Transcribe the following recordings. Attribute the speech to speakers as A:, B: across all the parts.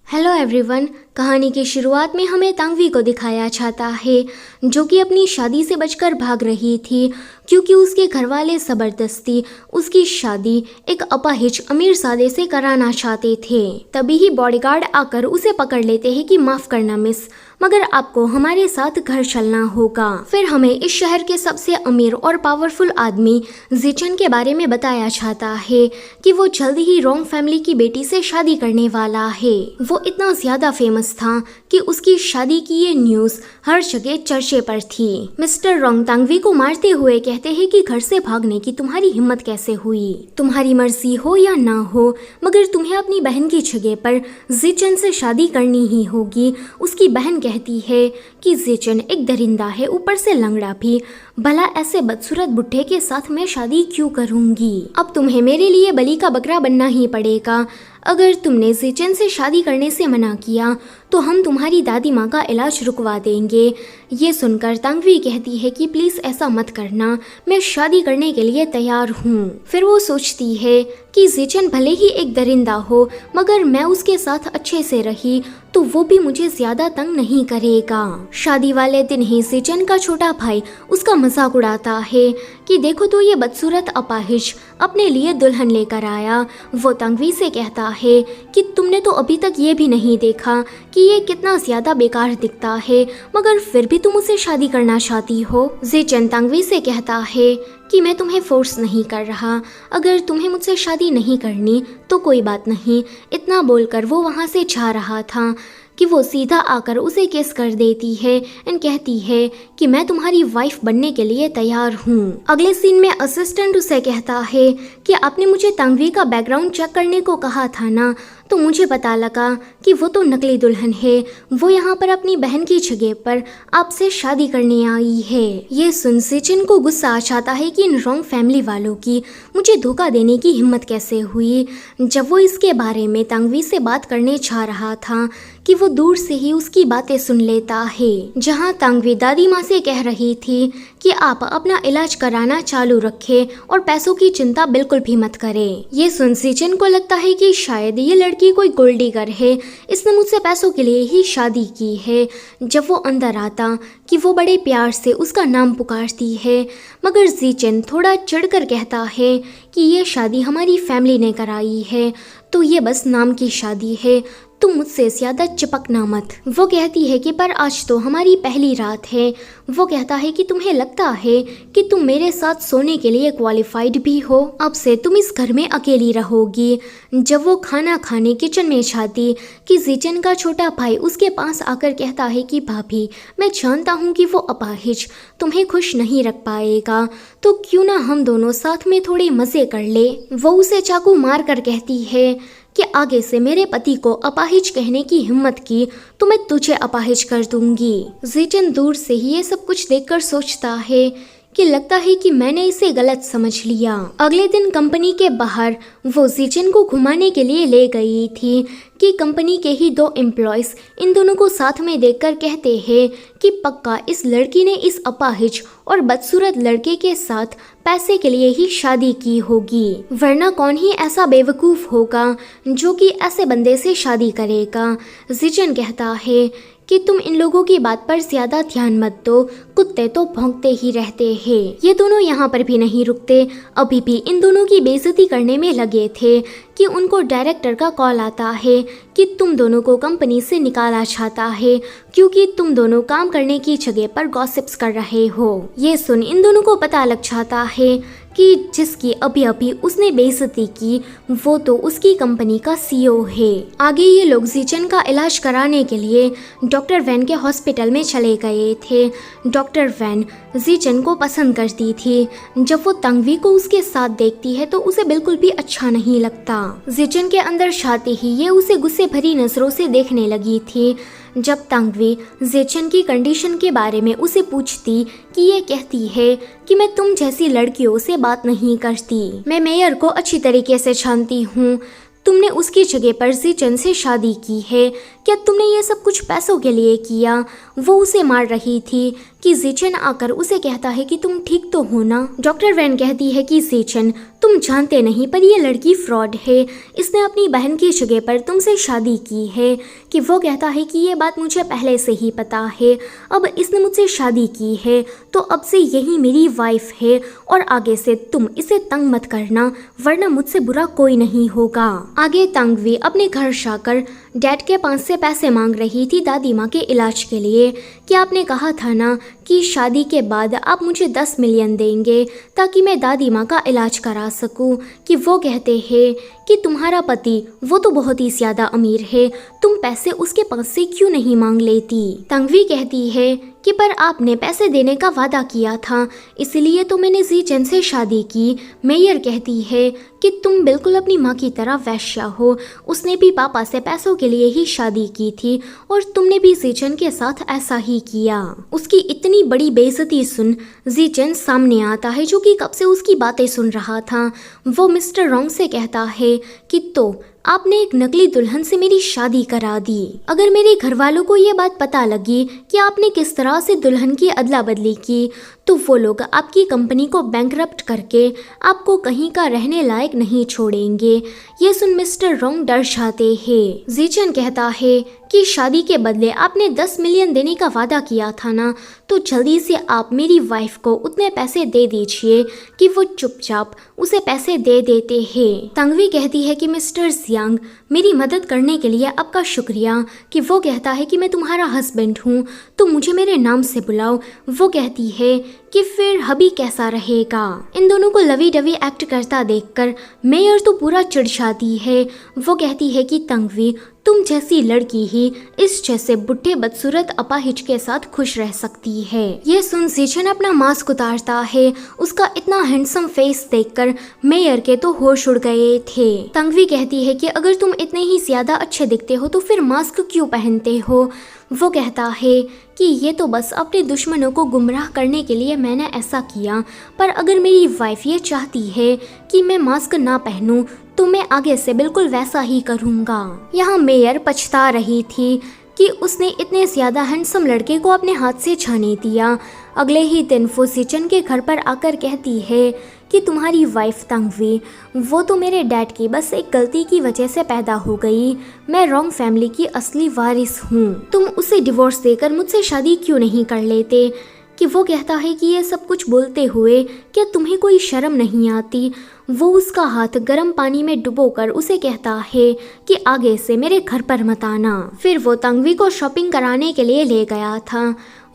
A: Hello everyone. कहानी की शुरुआत में हमें तांगवी को दिखाया जाता है जो कि अपनी शादी से बचकर भाग रही थी क्योंकि उसके घर वाले ज़बरदस्ती उसकी शादी एक अपाहिज अमीरजादे से कराना चाहते थे। तभी ही बॉडीगार्ड आकर उसे पकड़ लेते हैं कि माफ़ करना मिस, मगर आपको हमारे साथ घर चलना होगा। फिर हमें इस शहर के सबसे अमीर और पावरफुल आदमी जिचन के बारे में बताया जाता है कि वो जल्द ही रोंग फैमिली की बेटी से शादी करने वाला है। वो इतना ज्यादा फेमस था कि उसकी शादी की ये न्यूज़ हर जगह चर्चे पर थी। मिस्टर रोंग तांगवी को मारते हुए कहते हैं कि घर से भागने की तुम्हारी हिम्मत कैसे हुई? तुम्हारी मर्जी हो या ना हो, मगर तुम्हें अपनी बहन की जगह पर जिचन से शादी करनी ही होगी। उसकी बहन कहती है कि जिचन एक दरिंदा है, ऊपर से लंगड़ा भी, भला ऐसे बदसूरत बुढ़े के साथ मैं शादी क्यों करूंगी? अब तुम्हें मेरे लिए बलि का बकरा बनना ही पड़ेगा। अगर तुमने जिचन से शादी करने से मना किया तो हम तुम्हारी दादी माँ का इलाज रुकवा देंगे। ये सुनकर तांगवी कहती है कि प्लीज़ ऐसा मत करना, मैं शादी करने के लिए तैयार हूँ। फिर वो सोचती है कि जिचन भले ही एक दरिंदा हो, मगर मैं उसके साथ अच्छे से रही तो वो भी मुझे ज्यादा तंग नहीं करेगा। शादी वाले दिन ही जिचन का छोटा भाई उसका मजाक उड़ाता है कि देखो तो ये बदसूरत अपाहिज अपने लिए दुल्हन लेकर आया। वो तांगवी से कहता है कि तुमने तो अभी तक ये भी नहीं देखा कि ये कितना ज्यादा बेकार दिखता है, मगर फिर भी तुम उसे शादी करना चाहती हो। जिचन तांगवी से कहता है कि मैं तुम्हें फोर्स नहीं कर रहा, अगर तुम्हें मुझसे शादी नहीं करनी तो कोई बात नहीं। इतना बोलकर वो वहाँ से जा रहा था कि वो सीधा आकर उसे किस कर देती है एंड कहती है कि मैं तुम्हारी वाइफ बनने के लिए तैयार हूँ। अगले सीन में असिस्टेंट उसे कहता है कि आपने मुझे तांगवी का बैकग्राउंड चेक करने को कहा था ना, तो मुझे पता लगा कि वो तो नकली दुल्हन है। वो यहाँ पर अपनी बहन की जगह पर आपसे शादी करने आई है। ये सुन जिचन को गुस्सा आ जाता है कि इन रोंग फैमिली वालों की मुझे धोखा देने की हिम्मत कैसे हुई। जब वो इसके बारे में तांगवी से बात करने जा रहा था कि वो दूर से ही उसकी बातें सुन लेता है, जहाँ तांगवी दादी माँ से कह रही थी कि आप अपना इलाज कराना चालू रखें और पैसों की चिंता बिल्कुल भी मत करें। ये सुन जिचन को लगता है कि शायद ये लड़की कोई गोल्ड डिगर है, इसने मुझसे पैसों के लिए ही शादी की है। जब वो अंदर आता कि वो बड़े प्यार से उसका नाम पुकारती है, मगर जिचन थोड़ा चिढ़कर कहता है कि ये शादी हमारी फैमिली ने कराई है, तो ये बस नाम की शादी है, तुम मुझसे ज्यादा चिपकना मत। वो कहती है कि पर आज तो हमारी पहली रात है। वो कहता है कि तुम्हें लगता है कि तुम मेरे साथ सोने के लिए क्वालिफाइड भी हो, अब से तुम इस घर में अकेली रहोगी। जब वो खाना खाने किचन में जाती कि जिचन का छोटा भाई उसके पास आकर कहता है कि भाभी, मैं जानता हूँ कि वो अपाहिज तुम्हें खुश नहीं रख पाएगा, तो क्यों ना हम दोनों साथ में थोड़े मजे कर ले। वो उसे चाकू मार कर कहती है कि आगे से मेरे पति को अपाहिज कहने की हिम्मत की तो मैं तुझे अपाहिज कर दूंगी। जिचन दूर से ही ये सब कुछ देखकर सोचता है कि लगता है कि मैंने इसे गलत समझ लिया। अगले दिन कंपनी के बाहर वो जिचन को घुमाने के लिए ले गई थी कि कंपनी के ही दो एम्प्लॉयज इन दोनों को साथ में देखकर कहते हैं कि पक्का इस लड़की ने इस अपाहिज और बदसूरत लड़के के साथ पैसे के लिए ही शादी की होगी, वरना कौन ही ऐसा बेवकूफ़ होगा जो कि ऐसे बंदे से शादी करेगा। जिचन कहता है कि तुम इन लोगों की बात पर ज्यादा ध्यान मत दो, कुत्ते तो भौंकते ही रहते हैं। ये दोनों यहाँ पर भी नहीं रुकते, अभी भी इन दोनों की बेइज्जती करने में लगे थे कि उनको डायरेक्टर का कॉल आता है कि तुम दोनों को कंपनी से निकाला जाता है क्योंकि तुम दोनों काम करने की जगह पर गॉसिप्स कर रहे हो। ये सुन इन दोनों को पता लग जाता है कि जिसकी अभी अभी उसने बेइज्जती की वो तो उसकी कंपनी का सीईओ है। आगे ये लोग जिचन का इलाज कराने के लिए डॉक्टर वैन के हॉस्पिटल में चले गए थे। डॉक्टर वैन जिचन को पसंद करती थी। जब वो तांगवी को उसके साथ देखती है तो उसे बिल्कुल भी अच्छा नहीं लगता। जिचन के अंदर जाते ही ये उसे गुस्से भरी नजरों से देखने लगी थी। जब तांगवी जिचन की कंडीशन के बारे में उसे पूछती कि ये कहती है कि मैं तुम जैसी लड़कियों से बात नहीं करती, मैं मेयर को अच्छी तरीके से जानती हूँ, तुमने उसकी जगह पर जीचन से शादी की है। क्या तुमने ये सब कुछ पैसों के लिए किया? वो उसे मार रही थी कि जीचन आकर उसे कहता है कि तुम ठीक तो हो ना। डॉक्टर वैन कहती है कि जीचन, तुम जानते नहीं पर ये लड़की फ्रॉड है, इसने अपनी बहन की जगह पर तुमसे शादी की है। कि वो कहता है कि ये बात मुझे पहले से ही पता है, अब इसने मुझसे शादी की है तो अब से यही मेरी वाइफ है और आगे से तुम इसे तंग मत करना वरना मुझसे बुरा कोई नहीं होगा। आगे तंगवी अपने घर जाकर डैड के पास से पैसे मांग रही थी दादी माँ के इलाज के लिए कि आपने कहा था ना कि शादी के बाद आप मुझे 10 मिलियन देंगे ताकि मैं दादी माँ का इलाज करा सकूं। कि वो कहते हैं कि तुम्हारा पति वो तो बहुत ही ज़्यादा अमीर है, तुम पैसे उसके पास से क्यों नहीं मांग लेती। तंगवी कहती है कि पर आपने पैसे देने का वादा किया था इसलिए तो मैंने जीचन से शादी की। मेयर कहती है कि तुम बिल्कुल अपनी माँ की तरह वैश्या हो, उसने भी पापा से पैसों के लिए ही शादी की थी और तुमने भी जीचन के साथ ऐसा ही किया। उसकी इतनी बड़ी बेइज्जती सुन जीचन सामने आता है जो कि कब से उसकी बातें सुन रहा था। वो मिस्टर रॉन्ग से कहता है कि तो आपने एक नकली दुल्हन से मेरी शादी करा दी। अगर मेरे घर वालों को ये बात पता लगी कि आपने किस तरह से दुल्हन की अदला बदली की तो वो लोग आपकी कंपनी को बैंकरप्ट करके आपको कहीं का रहने लायक नहीं छोड़ेंगे। ये सुन मिस्टर रॉन्ग डर जाते हैं। जीचन कहता है कि शादी के बदले आपने 10 मिलियन देने का वादा किया था ना, तो जल्दी से आप मेरी वाइफ को उतने पैसे दे दीजिए। कि वो चुपचाप उसे पैसे दे देते हैं। तंगवी कहती है कि मिस्टर जियांग, मेरी मदद करने के लिए आपका शुक्रिया। कि वो कहता है कि मैं तुम्हारा हस्बैंड हूँ तो मुझे मेरे नाम से बुलाओ। वो कहती है कि फिर हबी कैसा रहेगा। इन दोनों को लवी डवी एक्ट करता देखकर मेयर तो पूरा चिढ़ जाती है। वो कहती है कि तंगवी, तुम जैसी लड़की ही इस जैसे बुढ़े बदसूरत अपाहिज के साथ खुश रह सकती है। ये सुन जीचन अपना मास्क उतारता है। उसका इतना हैंडसम फेस देखकर मेयर के तो होश उड़ गए थे। तंगवी कहती है कि अगर तुम इतने ही ज्यादा अच्छे दिखते हो तो फिर मास्क क्यों पहनते हो। वो कहता है कि ये तो बस अपने दुश्मनों को गुमराह करने के लिए मैंने ऐसा किया, पर अगर मेरी वाइफ ये चाहती है कि मैं मास्क ना पहनूं तो मैं आगे से बिल्कुल वैसा ही करूँगा। यहाँ मेयर पछता रही थी कि उसने इतने ज़्यादा हैंडसम लड़के को अपने हाथ से छाने दिया। अगले ही दिन वो जीचन के घर पर आकर कहती है कि तुम्हारी वाइफ तंगवी वो तो मेरे डैड की बस एक गलती की वजह से पैदा हो गई, मैं रॉन्ग फैमिली की असली वारिस हूँ, तुम उसे डिवोर्स देकर मुझसे शादी क्यों नहीं कर लेते। कि वो कहता है कि ये सब कुछ बोलते हुए क्या तुम्हें कोई शर्म नहीं आती। वो उसका हाथ गर्म पानी में डुबोकर उसे कहता है कि आगे से मेरे घर पर मत आना। फिर वो तंगवी को शॉपिंग कराने के लिए ले गया था।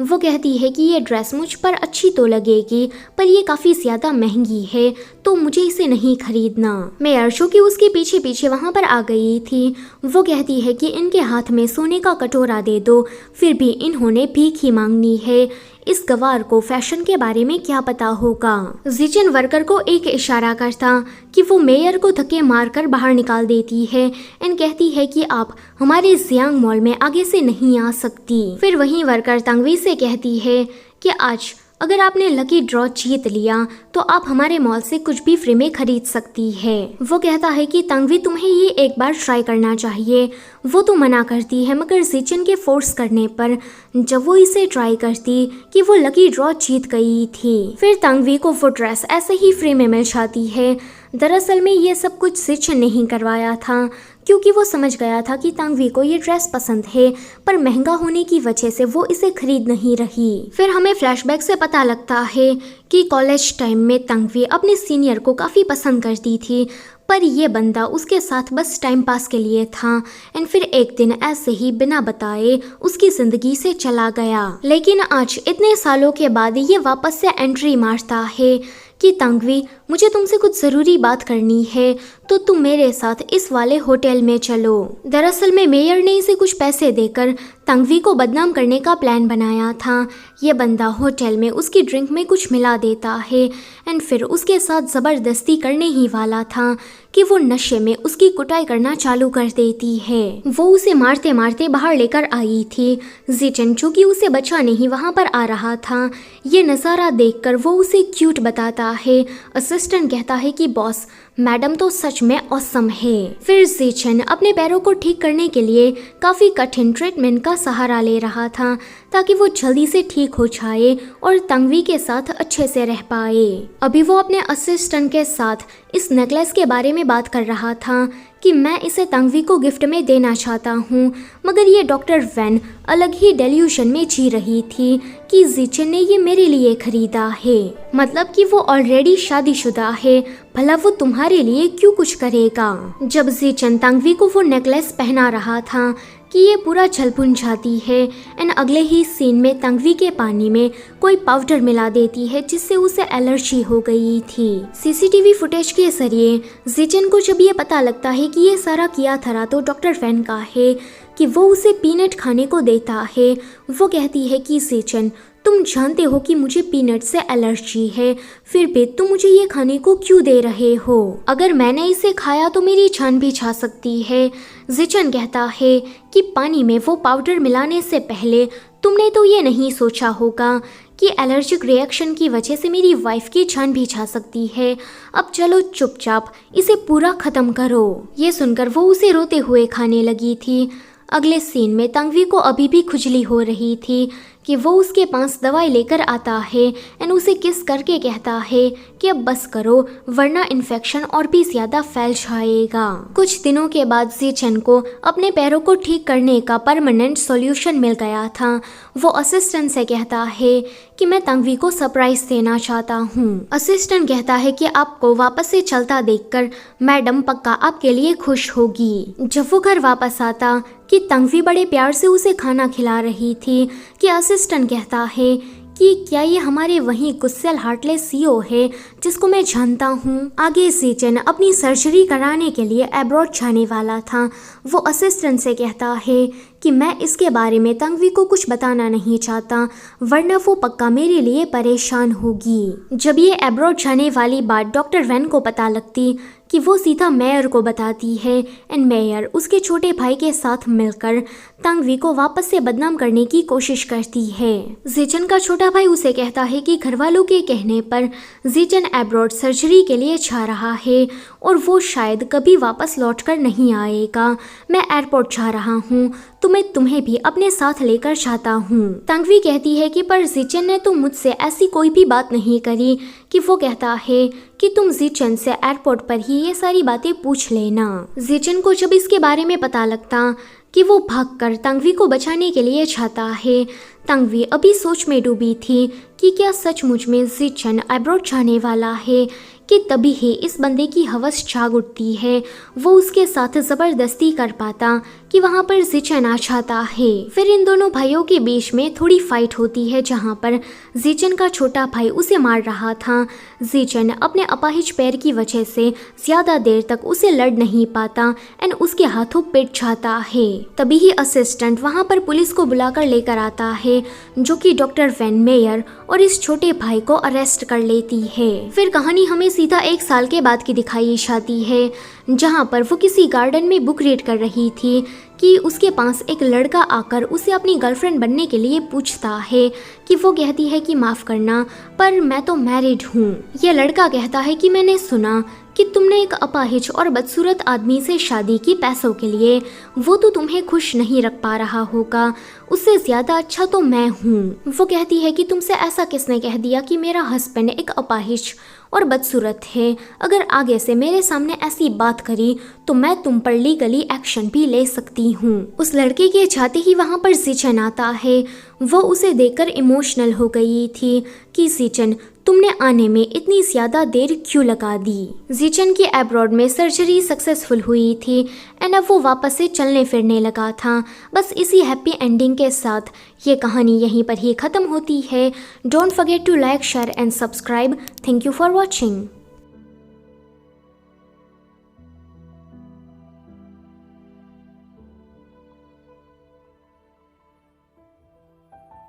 A: वो कहती है कि ये ड्रेस मुझ पर अच्छी तो लगेगी पर ये काफ़ी ज़्यादा महंगी है तो मुझे इसे नहीं खरीदना। मेयर जो कि उसके पीछे पीछे वहाँ पर आ गई थी, वो कहती है कि इनके हाथ में सोने का कटोरा दे दो, फिर भी इन्होंने भीख ही मांगनी है। इस गवार को फैशन के बारे में क्या पता होगा। जीचन वर्कर को एक इशारा करता कि वो मेयर को धक्के मारकर बाहर निकाल देती है एंड कहती है कि आप हमारे जियांग मॉल में आगे से नहीं आ सकती। फिर वही वर्कर तंगवी से कहती है कि आज अगर आपने लकी ड्रॉ जीत लिया तो आप हमारे मॉल से कुछ भी फ्री में खरीद सकती है। वो कहता है कि तंगवी तुम्हें ये एक बार ट्राई करना चाहिए। वो तो मना करती है मगर जीचन के फोर्स करने पर जब वो इसे ट्राई करती कि वो लकी ड्रॉ जीत गई थी। फिर तंगवी को वो ड्रेस ऐसे ही फ्री में मिल जाती है। दरअसल में ये सब कुछ जीचन ने ही करवाया था क्योंकि वो समझ गया था कि तंगवी को ये ड्रेस पसंद है पर महंगा होने की वजह से वो इसे खरीद नहीं रही। फिर हमें फ्लैशबैक से पता लगता है कि कॉलेज टाइम में तंगवी अपने सीनियर को काफ़ी पसंद करती थी पर ये बंदा उसके साथ बस टाइम पास के लिए था एंड फिर एक दिन ऐसे ही बिना बताए उसकी ज़िंदगी से चला गया। लेकिन आज इतने सालों के बाद ये वापस से एंट्री मारता है कि तंगवी मुझे तुमसे कुछ ज़रूरी बात करनी है तो तुम मेरे साथ इस वाले होटल में चलो। दरअसल में मेयर ने इसे कुछ पैसे देकर तंगवी को बदनाम करने का प्लान बनाया था। ये बंदा होटल में उसकी ड्रिंक में कुछ मिला देता है एंड फिर उसके साथ ज़बरदस्ती करने ही वाला था कि वो नशे में उसकी कुटाई करना चालू कर देती है। वो उसे मारते मारते बाहर लेकर आई थी। जीचन जो कि उसे बचाने ही वहाँ पर आ रहा था। ये नज़ारा देखकर वो उसे क्यूट बताता है। असिस्टेंट कहता है कि बॉस मैडम तो सच में ऑसम है। फिर ज़ीचन अपने पैरों को ठीक करने के लिए काफी कठिन ट्रीटमेंट का सहारा ले रहा था ताकि वो जल्दी से ठीक हो जाए और तंगवी के साथ अच्छे से रह पाए। अभी वो अपने असिस्टेंट के साथ इस नेकलेस के बारे में बात कर रहा था कि मैं इसे तंगवी को गिफ्ट में देना चाहता हूँ, मगर ये डॉक्टर वैन अलग ही डेल्यूशन में जी रही थी कि ज़ीचन ने ये मेरे लिए खरीदा है, मतलब कि वो ऑलरेडी शादीशुदा है, भला वो तुम्हारे लिए क्यों कुछ करेगा। जब ज़ीचन तंगवी को वो नेकलेस पहना रहा था कि ये पूरा छलपुन जाती है एंड अगले ही सीन में तंगवी के पानी में कोई पाउडर मिला देती है जिससे उसे एलर्जी हो गई थी। सीसीटीवी फुटेज के जरिए ज़ीचन को जब ये पता लगता है कि ये सारा किया धरा तो डॉक्टर वैन का है कि वो उसे पीनट खाने को देता है, वो कहती है कि ज़ीचन तुम जानते हो कि मुझे पीनट से एलर्जी है, फिर भी तुम मुझे ये खाने को क्यों दे रहे हो? अगर मैंने इसे खाया तो मेरी जान भी जा सकती है। ज़ीचन कहता है कि पानी में वो पाउडर मिलाने से पहले तुमने तो ये नहीं सोचा होगा कि एलर्जिक रिएक्शन की वजह से मेरी वाइफ की जान भी जा सकती है। अब चलो चुपचाप इसे पूरा खत्म करो। ये सुनकर वो उसे रोते हुए खाने लगी थी। अगले सीन में तंगवी को अभी भी खुजली हो रही थी कि वो उसके पास दवाई लेकर आता है एंड उसे किस करके कहता है कि अब बस करो वरना इन्फेक्शन और भी ज़्यादा फैल जाएगा। कुछ दिनों के बाद ज़ीचन को अपने पैरों को ठीक करने का परमानेंट सॉल्यूशन मिल गया था। वो असिस्टेंट से कहता है कि मैं तंगवी को सरप्राइज देना चाहता हूँ। असिस्टेंट कहता है कि आपको वापस से चलता देखकर मैडम पक्का आपके लिए खुश होगी। जब वो घर वापस आता कि तंगवी बड़े प्यार से उसे खाना खिला रही थी कि असिस्टेंट कहता है कि क्या ये हमारे वही गुस्सेल हार्टलेस सीईओ है जिसको मैं जानता हूँ। आगे ज़ीचन अपनी सर्जरी कराने के लिए अब्रॉड जाने वाला था। वो असिस्टेंट से कहता है कि मैं इसके बारे में तंगवी को कुछ बताना नहीं चाहता वरना वो पक्का मेरे लिए परेशान होगी। जब ये अब्रॉड जाने वाली बात डॉक्टर वैन को पता लगती कि वो सीधा मेयर को बताती है एंड मेयर उसके छोटे भाई के साथ मिलकर तंगवी को वापस से बदनाम करने की कोशिश करती है। ज़ीचन का छोटा भाई उसे कहता है कि घरवालों के कहने पर ज़ीचन अब्रॉड सर्जरी के लिए जा रहा है और वो शायद कभी वापस लौटकर नहीं आएगा। मैं एयरपोर्ट जा रहा हूँ तो मैं तुम्हें भी अपने साथ लेकर जाता हूँ। तंगवी कहती है कि पर ज़ीचन ने तो मुझसे ऐसी कोई भी बात नहीं करी कि वो कहता है कि तुम ज़ीचन से एयरपोर्ट पर ही ये सारी बातें पूछ लेना। ज़ीचन को जब इसके बारे में पता लगता कि वो भागकर तंगवी को बचाने के लिए जाता है, तंगवी अभी सोच में डूबी थी कि क्या सचमुच में ज़ीचन अब्रॉड जाने वाला है कि तभी ही इस बंदे की हवस जाग उठती है। वो उसके साथ ज़बरदस्ती कर पाता कि वहाँ पर ज़ीचन आ जाता है। फिर इन दोनों भाइयों के बीच में थोड़ी फाइट होती है जहाँ पर ज़ीचन का छोटा भाई उसे मार रहा था। ज़ीचन अपने अपाहिज पैर की वजह से ज़्यादा देर तक उसे लड़ नहीं पाता एंड उसके हाथों पिट जाता है। तभी ही असिस्टेंट वहाँ पर पुलिस को बुलाकर लेकर आता है जो कि डॉक्टर वैन मेयर और इस छोटे भाई को अरेस्ट कर लेती है। फिर कहानी हमें सीधा 1 साल के बाद की दिखाई जाती है जहाँ पर वो किसी गार्डन में बुक रीड कर रही थी कि उसके पास एक लड़का आकर उसे अपनी गर्लफ्रेंड बनने के लिए पूछता है कि वो कहती है कि माफ़ करना पर मैं तो मैरिड हूँ। यह लड़का कहता है कि मैंने सुना कि तुमने एक अपाहिज और बदसूरत आदमी से शादी की पैसों के लिए, वो तो तुम्हें खुश नहीं रख पा रहा होगा, उससे ज़्यादा अच्छा तो मैं हूँ। वो कहती है कि तुमसे ऐसा किसने कह दिया कि मेरा हस्बैंड एक अपाहिज और बदसूरत है? अगर आगे से मेरे सामने ऐसी बात करी तो मैं तुम पर लीगली एक्शन भी ले सकती हूँ। उस लड़के के जाते ही वहाँ पर ज़ीचन आता है। वो उसे देखकर इमोशनल हो गई थी कि ज़ीचन तुमने आने में इतनी ज़्यादा देर क्यों लगा दी। ज़ीचन की अब्रॉड में सर्जरी सक्सेसफुल हुई थी एंड अब वो वापस से चलने फिरने लगा था। बस इसी हैप्पी एंडिंग के साथ ये कहानी यहीं पर ही ख़त्म होती है। Don't forget to like, share and subscribe. Thank you for watching.